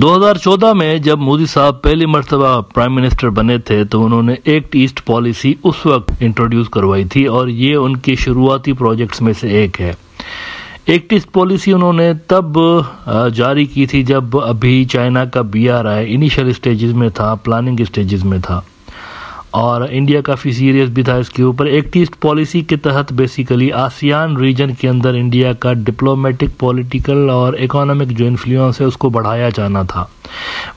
2014 में जब मोदी साहब पहली मर्तबा प्राइम मिनिस्टर बने थे तो उन्होंने एक्ट ईस्ट पॉलिसी उस वक्त इंट्रोड्यूस करवाई थी और ये उनके शुरुआती प्रोजेक्ट्स में से एक है। एक्ट ईस्ट पॉलिसी उन्होंने तब जारी की थी जब अभी चाइना का BRI इनिशियल स्टेजेस में था, प्लानिंग स्टेजेस में था और इंडिया काफ़ी सीरियस भी था इसके ऊपर। एक्ट ईस्ट पॉलिसी के तहत बेसिकली आसियान रीजन के अंदर इंडिया का डिप्लोमेटिक, पॉलिटिकल और इकोनॉमिक जो इन्फ्लुएंस है उसको बढ़ाया जाना था।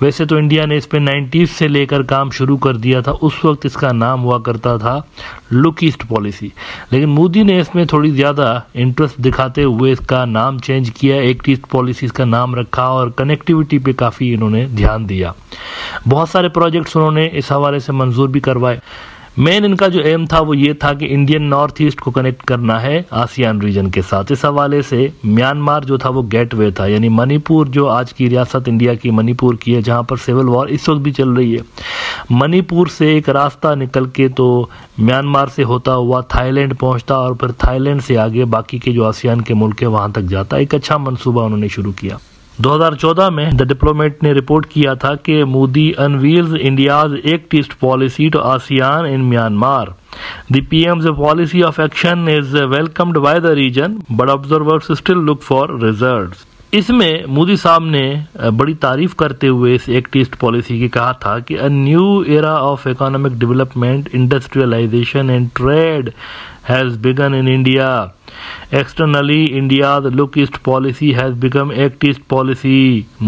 वैसे तो इंडिया ने इस पे 90s से लेकर काम शुरू कर दिया था। उस वक्त इसका नाम हुआ करता था लुक ईस्ट पॉलिसी, लेकिन मोदी ने इसमें थोड़ी ज़्यादा इंटरेस्ट दिखाते हुए इसका नाम चेंज किया, एक्ट ईस्ट पॉलिसी का नाम रखा और कनेक्टिविटी पे काफ़ी इन्होंने ध्यान दिया। बहुत सारे प्रोजेक्ट्स उन्होंने इस हवाले से मंजूर भी करवाए। मेन इनका जो एम था वो ये था कि इंडियन नॉर्थ ईस्ट को कनेक्ट करना है आसियान रीजन के साथ। इस हवाले से म्यांमार जो था वो गेटवे था, यानी मणिपुर जो आज की रियासत इंडिया की मणिपुर की है, जहाँ पर सिविल वॉर इस वक्त भी चल रही है। मणिपुर से एक रास्ता निकल के तो म्यांमार से होता हुआ थाईलैंड पहुँचता और फिर थाईलैंड से आगे बाकी के जो आसियान के मुल्क है वहाँ तक जाता। एक अच्छा मनसूबा उन्होंने शुरू किया। 2014 में द डिप्लोमेट ने रिपोर्ट किया था कि Modi unveils India's Act East policy to ASEAN in Myanmar. The PM's policy of action is welcomed by the region, but observers still look for results. इसमें मोदी साहब ने बड़ी तारीफ करते हुए इस एक्ट ईस्ट पॉलिसी की कहा था कि a new era of economic development, industrialization and trade has begun in India. Externally, India's Look East policy has become Act East policy,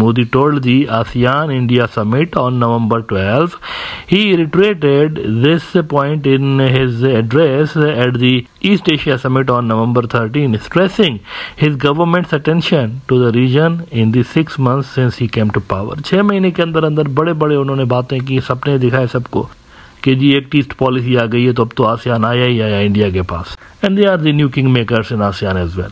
Modi told the ASEAN-India summit on November 12. He reiterated this point in his address at the East Asia summit on November 13, stressing his government's attention to the region in the 6 months since he came to power. 6 महीने के अंदर अंदर बड़े बड़े उन्होंने बातें की, सपने दिखाए सबको कि जी एक्ट ईस्ट पॉलिसी आ गई है तो अब तो आसियान आया ही आया इंडिया के पास। And they are the new kingmakers in ASEAN as well.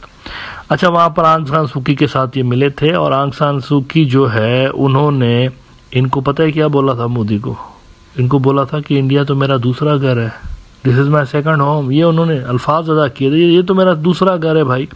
अच्छा, वहाँ पर आंग सान सूकी के साथ ये मिले थे और आंग सान सूकी जो है उन्होंने इनको पता है क्या बोला था मोदी को? इनको बोला था कि इंडिया तो मेरा दूसरा घर है, this is my second home. ये उन्होंने अल्फाज अदा किए थे, ये तो मेरा दूसरा घर है भाई।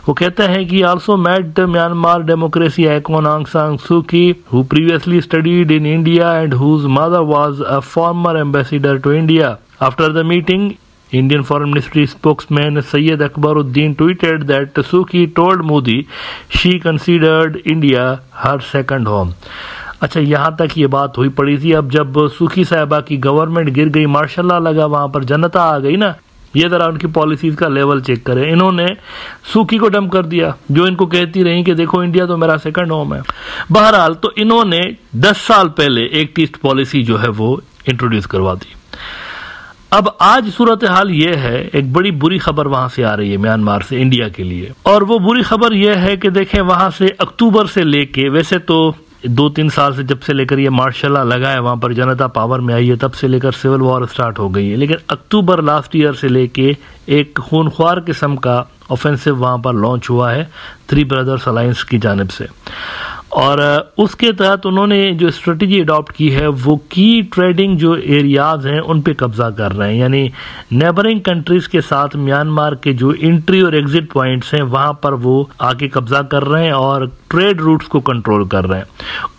वो कहते हैं कि also met Myanmar democracy icon Aung San Suu Kyi, who previously studied in India and whose mother was a former ambassador to India. After the meeting, Indian Foreign Ministry spokesman Syed Akbaruddin tweeted that Suu Kyi told Modi she considered India her second home. अच्छा, यहाँ तक ये बात हुई पड़ी थी। अब जब सूखी साहिबा की गवर्नमेंट गिर गई, मार्शल लॉ लगा, वहां पर जनता आ गई ना, ये जरा उनकी पॉलिसीज का लेवल चेक करें। इन्होंने सूखी को डंप कर दिया जो इनको कहती रही कि देखो इंडिया तो मेरा सेकंड होम है। बहरहाल तो इन्होंने 10 साल पहले एक्ट ईस्ट पॉलिसी जो है वो इंट्रोड्यूस करवा दी। अब आज सूरत हाल ये है, एक बड़ी बुरी खबर वहां से आ रही है म्यांमार से इंडिया के लिए, और वो बुरी खबर ये है कि देखें वहां से अक्टूबर से लेके, वैसे तो 2-3 साल से जब से लेकर ये मार्शल लॉ लगा है, वहां पर जनता पावर में आई है, तब से लेकर सिविल वॉर स्टार्ट हो गई है। लेकिन अक्टूबर लास्ट ईयर से लेके एक खूनख्वार किस्म का ऑफेंसिव वहां पर लॉन्च हुआ है थ्री ब्रदर्स अलायंस की जानिब से, और उसके तहत उन्होंने जो स्ट्रेटजी अडॉप्ट की है वो की ट्रेडिंग जो एरियाज हैं उन पे कब्जा कर रहे हैं, यानी नेबरिंग कंट्रीज के साथ म्यांमार के जो एंट्री और एग्जिट पॉइंट्स हैं वहां पर वो आके कब्जा कर रहे हैं और ट्रेड रूट्स को कंट्रोल कर रहे हैं।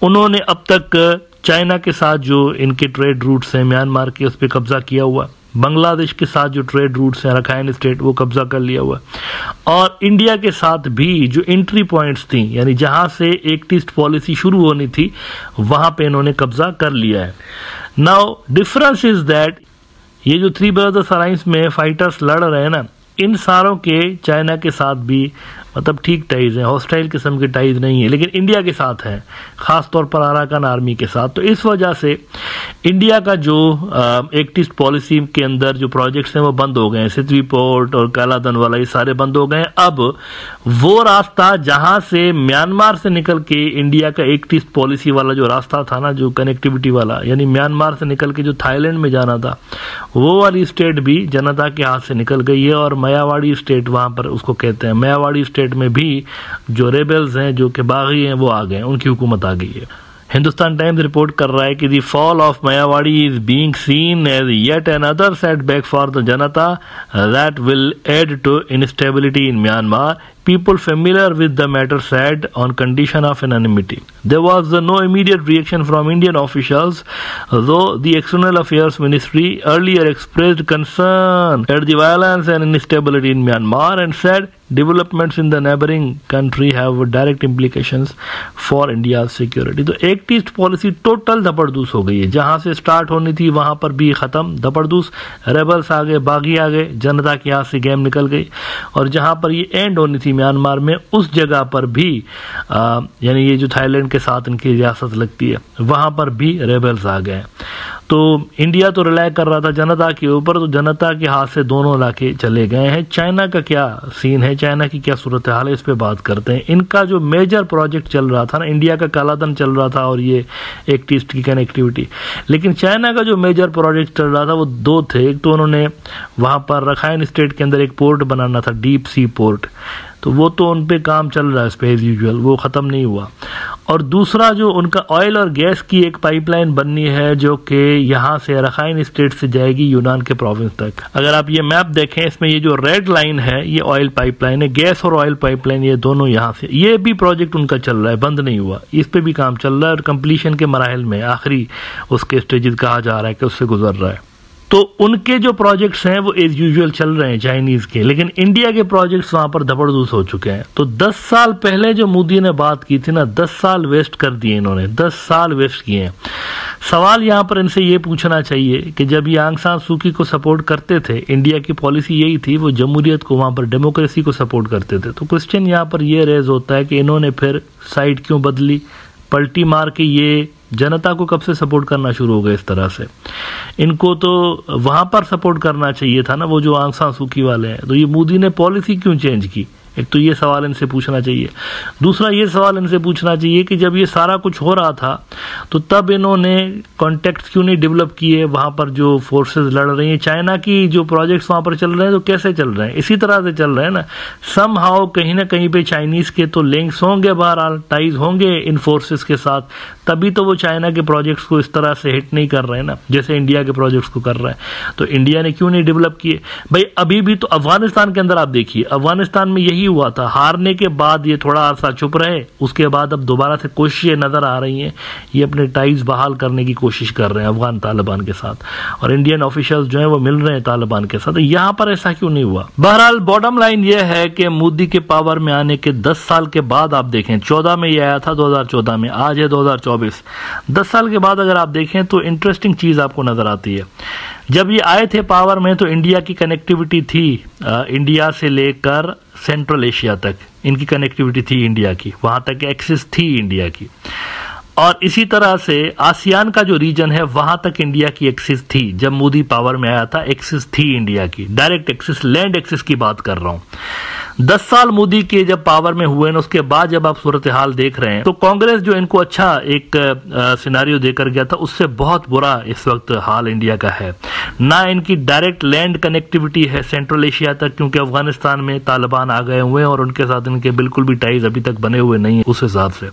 उन्होंने अब तक चाइना के साथ जो इनके ट्रेड रूट्स हैं म्यांमार के, उस पर कब्जा किया हुआ, बांग्लादेश के साथ जो ट्रेड रूट्स हैं, रखाइन स्टेट, वो कब्जा कर लिया हुआ, और इंडिया के साथ भी जो एंट्री पॉइंट्स थी, यानी जहां से एक्ट ईस्ट पॉलिसी शुरू होनी थी, वहां पे इन्होंने कब्जा कर लिया है। नाउ डिफरेंस इज दैट ये जो थ्री ब्रदर्स अलायंस में फाइटर्स लड़ रहे हैं ना, इन सारों के चाइना के साथ भी मतलब ठीक टाइज हैं, हॉस्टाइल किस्म के टाइज नहीं है, लेकिन इंडिया के साथ है, खास तौर पर अराकान आर्मी के साथ। तो इस वजह से इंडिया का जो एक्ट ईस्ट पॉलिसी के अंदर जो प्रोजेक्ट्स हैं वो बंद हो गए हैं, सितवी पोर्ट और कालाधन वाला, ये सारे बंद हो गए हैं। अब वो रास्ता जहां से म्यांमार से निकल के इंडिया का एक्ट ईस्ट पॉलिसी वाला जो रास्ता था ना, जो कनेक्टिविटी वाला, यानी म्यांमार से निकल के जो थाईलैंड में जाना था, वो वाली स्टेट भी जनता के हाथ से निकल गई है, और मायावाड़ी स्टेट वहां पर उसको कहते हैं, मायावाड़ी स्टेट में भी जो रेबल्स हैं, जो कि बागी हैं, वो आ गए, उनकी हुकूमत आ गई है। हिंदुस्तान टाइम्स रिपोर्ट कर रहा है कि the fall of Myawaddy is being seen as yet another setback for the junta that will add to instability in Myanmar, People familiar with the matter said on condition of anonymity. There was no immediate reaction from Indian officials, though the External Affairs Ministry earlier expressed concern at the violence and instability in Myanmar and said developments in the neighboring country have direct implications for India's security. तो act East policy total धपड़दूस हो गई है। जहां से start होनी थी वहां पर भी खत्म, धपड़दूस। रेबल्स आ गए, बागी आ गए, जनता के हाथ से गेम निकल गई। और जहां पर ये एंड होनी थी म्यांमार में, उस जगह पर भी यानी ये जो थाईलैंड के साथ इनकी रियासत लगती है, वहां पर भी रेबल्स आ गए। तो इंडिया तो रिलाय कर रहा था जनता के ऊपर, तो जनता के हाथ से दोनों लाके चले गए हैं। चाइना का क्या सीन है, चाइना की क्या सूरत हाल है, इस पे बात करते हैं। इनका जो मेजर प्रोजेक्ट चल रहा था ना, इंडिया का कालाधन चल रहा था और ये एक्ट ईस्ट की कनेक्टिविटी, लेकिन चाइना का जो मेजर प्रोजेक्ट चल रहा था वो दो थे। एक तो उन्होंने वहां पर रखाइन स्टेट के अंदर एक पोर्ट बनाना था, डीप सी पोर्ट, तो वो तो उन पे काम चल रहा है एज यूजुअल, वो खत्म नहीं हुआ। और दूसरा जो उनका ऑयल और गैस की एक पाइपलाइन बननी है जो कि यहाँ से रखाइन स्टेट से जाएगी यूनान के प्रोविंस तक। अगर आप ये मैप देखें, इसमें ये जो रेड लाइन है ये ऑयल पाइपलाइन है, गैस और ऑयल पाइपलाइन ये दोनों यहाँ से, ये भी प्रोजेक्ट उनका चल रहा है, बंद नहीं हुआ, इस पे भी काम चल रहा है और कंप्लीशन के मराहल में, आखिरी उसके स्टेजेस कहा जा रहा है कि उससे गुजर रहा है। तो उनके जो प्रोजेक्ट्स हैं वो एज यूजुअल चल रहे हैं चाइनीज के, लेकिन इंडिया के प्रोजेक्ट्स वहां पर धपड़धूस हो चुके हैं। तो 10 साल पहले जो मोदी ने बात की थी ना, 10 साल वेस्ट कर दिए इन्होंने, 10 साल वेस्ट किए हैं। सवाल यहां पर इनसे ये पूछना चाहिए कि जब ये आंग सान सू की को सपोर्ट करते थे, इंडिया की पॉलिसी यही थी, वो जमहूरियत को, वहां पर डेमोक्रेसी को सपोर्ट करते थे, तो क्वेश्चन यहां पर ये रेज होता है कि इन्होंने फिर साइड क्यों बदली, पलटी मार के ये जनता को कब से सपोर्ट करना शुरू हो गए इस तरह से। इनको तो वहां पर सपोर्ट करना चाहिए था ना, वो जो आंग सान सू की वाले हैं। तो ये मोदी ने पॉलिसी क्यों चेंज की, एक तो ये सवाल इनसे पूछना चाहिए। दूसरा ये सवाल इनसे पूछना चाहिए कि जब ये सारा कुछ हो रहा था तो तब इन्होंने कॉन्टेक्ट क्यों नहीं डेवलप किए, वहां पर जो फोर्सेस लड़ रही हैं, चाइना की जो प्रोजेक्ट्स वहां पर चल रहे हैं तो कैसे चल रहे हैं, इसी तरह से चल रहे हैं ना। सम हाउ कहीं ना कहीं पे चाइनीज के तो लिंक्स होंगे, बहरहाल टाइज होंगे इन फोर्सेस के साथ, तभी तो वो चाइना के प्रोजेक्ट्स को इस तरह से हिट नहीं कर रहे हैं ना, जैसे इंडिया के प्रोजेक्ट्स को कर रहे हैं। तो इंडिया ने क्यों नहीं डेवलप किए भाई? अभी भी तो अफगानिस्तान के अंदर आप देखिए, अफगानिस्तान में यही हुआ था, हारने के बाद ये थोड़ा अरसा चुप रहे, उसके बाद अब दोबारा से कोशिशें नजर आ रही हैं, ये अपने टाइज बहाल करने की कोशिश कर रहे हैं अफगान तालिबान के साथ, और इंडियन ऑफिशियल्स जो हैं वो मिल रहे हैं तालिबान के साथ। यहाँ पर ऐसा क्यों नहीं हुआ? बहरहाल बॉटम लाइन ये है कि मोदी के पावर में आने के 10 साल के बाद आप देखें, 14 में ये आया था, 2014 में, आज है 2024, 10 साल के बाद अगर आप देखें तो इंटरेस्टिंग चीज आपको नजर आती है। जब ये आए थे पावर में तो इंडिया की कनेक्टिविटी थी, इंडिया से लेकर सेंट्रल एशिया तक इनकी कनेक्टिविटी थी इंडिया की, वहां तक एक्सेस थी इंडिया की। और इसी तरह से आसियान का जो रीजन है वहां तक इंडिया की एक्सेस थी। जब मोदी पावर में आया था एक्सेस थी इंडिया की, डायरेक्ट एक्सेस, लैंड एक्सेस की बात कर रहा हूं। 10 साल मोदी के जब पावर में हुए ना, उसके बाद जब आप सूरत हाल देख रहे हैं तो कांग्रेस जो इनको अच्छा एक सिनारियो देकर गया था, उससे बहुत बुरा इस वक्त हाल इंडिया का है। ना इनकी डायरेक्ट लैंड कनेक्टिविटी है सेंट्रल एशिया तक, क्योंकि अफगानिस्तान में तालिबान आ गए हुए हैं और उनके साथ इनके बिल्कुल भी टाइज अभी तक बने हुए नहीं है उस हिसाब से,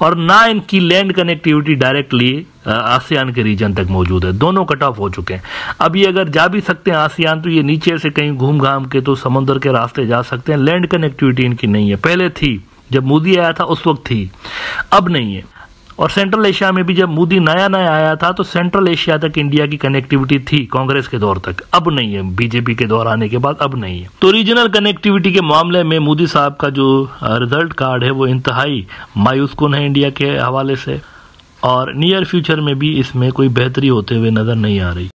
और ना इनकी लैंड कनेक्टिविटी डायरेक्टली आसियान के रीजन तक मौजूद है। दोनों कट ऑफ हो चुके हैं। अभी अगर जा भी सकते हैं आसियान तो ये नीचे से कहीं घूम घाम के तो समुद्र के रास्ते जा सकते हैं, लैंड कनेक्टिविटी इनकी नहीं है। पहले थी, जब मोदी आया था उस वक्त थी, अब नहीं है। और सेंट्रल एशिया में भी जब मोदी नया आया था तो सेंट्रल एशिया तक इंडिया की कनेक्टिविटी थी कांग्रेस के दौर तक, अब नहीं है, बीजेपी के दौर आने के बाद अब नहीं है। तो रीजनल कनेक्टिविटी के मामले में मोदी साहब का जो रिजल्ट कार्ड है वो इंतहाई मायूसकुन है इंडिया के हवाले से, और नियर फ्यूचर में भी इसमें कोई बेहतरी होते हुए नजर नहीं आ रही।